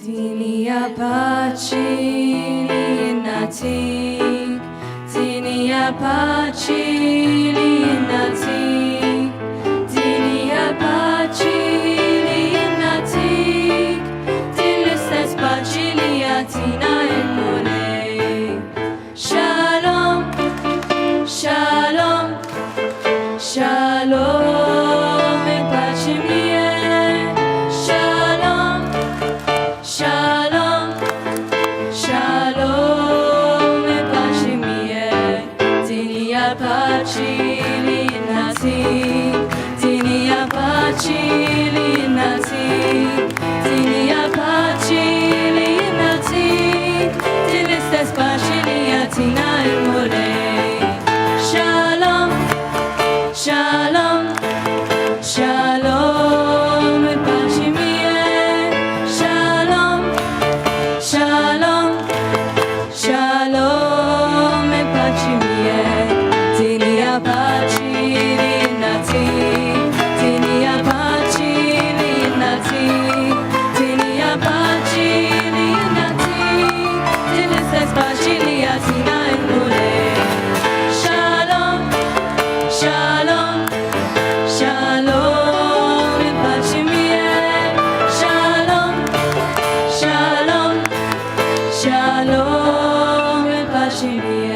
Tinia pacili natik, tinia pacili natik, tinia pacili natik, tilistes pacili atina emole. Shalom, shalom, shalom e pace mie. Shalom, shalom, shalom e pace mie. Tinia pacili natik, tinia pacili natik, tinia pacili natik, tilistes pacili atina emore. Shalom, shalom, shalom e pace mie. Shalom, shalom, shalom e pace mie. Tinia pacili natik, tinia pacili natik, tinia pacili natik, tilistes pacili atina emore. Shalom, shalom, shalom e pace mie. Shalom, shalom, shalom e pace mie.